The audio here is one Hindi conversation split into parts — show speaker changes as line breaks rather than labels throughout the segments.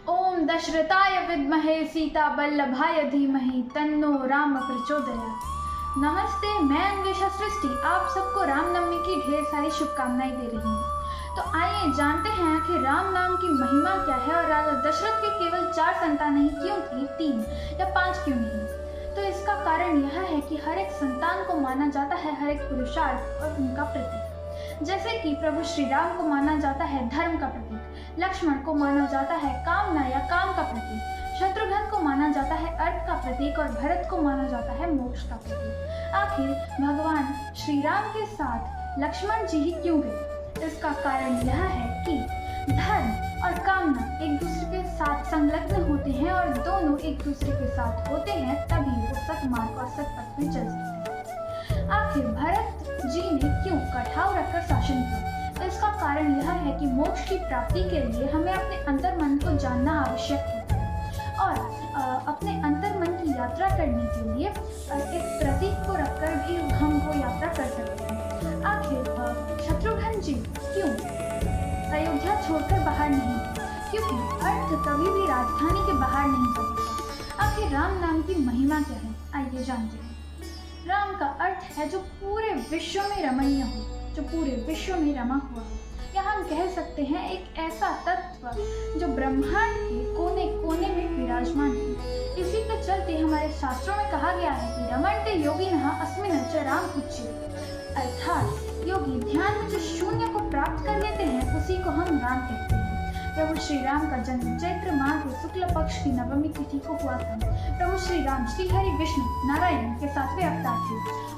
ओम दशरथाय विद्महे सीता बल्लभाय धीमहि तन्नो राम प्रचोदयात्। नमस्ते, मैं अन्वेषा सृष्टि आप सबको रामनवमी की ढेर सारी शुभकामनाएं दे रही हूँ। तो आइए जानते हैं आखिर राम नाम की महिमा क्या है और राजा दशरथ के केवल 4 संतान ही क्यों थी, 3 या 5 क्यों नहीं। तो इसका कारण यह है कि हर एक संतान को माना जाता है हर एक पुरुषार्थ और उनका प्रतीक। जैसे कि प्रभु श्री राम को माना जाता है धर्म का प्रतीक, लक्ष्मण को माना जाता है कामना या काम का प्रतीक, शत्रुघ्न को माना जाता है अर्थ का प्रतीक और भरत को माना जाता है मोक्ष का प्रतीक। आखिर भगवान श्री राम के साथ लक्ष्मण जी ही क्यों गए? इसका कारण यह है कि धर्म और कामना एक दूसरे के साथ संलग्न होते हैं और दोनों एक दूसरे के साथ होते हैं, तभी वो सतमार्ग और सतपथ में चल सकते हैं। आखिर भरत जी ने क्यों कठाव रखकर शासन किया? तो इसका कारण यह है कि मोक्ष की प्राप्ति के लिए हमें अपने अंतर्मन को जानना आवश्यक होता है और अपने अंतर्मन की यात्रा करने के लिए एक प्रतीक को रखकर भी हम वो यात्रा कर सकते हैं। आखिर शत्रुघ्न जी क्यों अयोध्या छोड़कर बाहर नहीं गए? क्योंकि अर्थ कभी भी राजधानी के बाहर नहीं जा सकता। आखिर राम नाम की महिमा क्या है, आइए जानते हैं। राम का अर्थ है जो पूरे विश्व में रमणीय हो, जो पूरे विश्व में रमा हुआ हो, या हम कह सकते हैं एक ऐसा तत्व जो ब्रह्मांड के कोने कोने में विराजमान है। इसी के चलते हमारे शास्त्रों में कहा गया है कि रमन्ते योगिनः अस्मिन् च राम उच्यते, अर्थात योगी ध्यान में जो शून्य को प्राप्त कर लेते हैं उसी को हम राम कहते हैं। प्रभु श्री राम का जन्म चैत्र माह के शुक्ल पक्ष की नवमी तिथि को हुआ था। प्रभु श्री राम श्री हरि विष्णु नारायण के 7वें अवतार थे।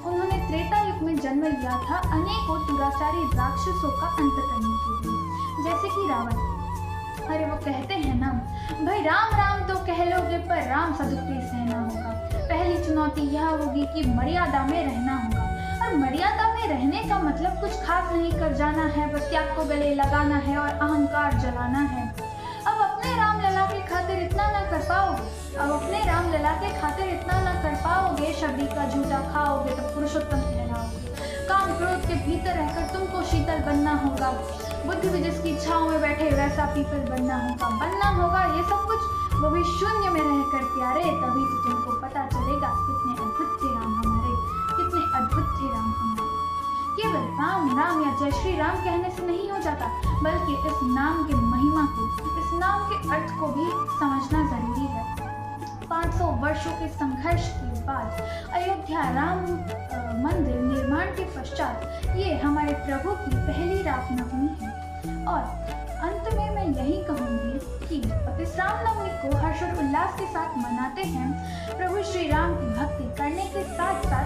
उन्होंने त्रेता युग में जन्म लिया था अनेकों दुराचारी राक्षसों का अंत करने के लिए, जैसे कि रावण। अरे वो कहते हैं ना, भाई राम राम तो कह लोगे पर राम सा दुख भी सहना होगा। पहली चुनौती यह होगी कि मर्यादा में रहना होगा, और मर्यादा में रहने का मतलब कुछ खास नहीं कर जाना है, बस त्याग को गले लगाना है और अहंकार जलाना है। अब अपने राम लला के खातिर इतना ना कर पाओगे, शबरी का झूठा खाओगे तो पुरुषोत्तम कहलाओगे। काम क्रोध के भीतर रहकर तुमको शीतल बनना होगा, बुद्धि भी जिसकी छाँव में बैठे वैसा पीपल बनना होगा ये सब कुछ वो भी शून्य में रहकर प्यारे। तभी तो तुमको पता चलेगा कितने अद्भुत थे राम हमारे, कितने अद्भुत थे राम हमारे। केवल राम राम या जय श्री राम कहने से नहीं हो जाता, बल्कि इस नाम के महिमा को, इस नाम के अर्थ को भी समझना जरूरी है। 500 वर्षों के संघर्ष के बाद अयोध्या राम मंदिर निर्माण के पश्चात ये हमारे प्रभु की पहली रामनवमी है। और अंत में मैं यही कहूँगी कि इस रामनवमी को हर्ष और उल्लास के साथ मनाते हैं। प्रभु श्री राम की भक्ति करने के साथ साथ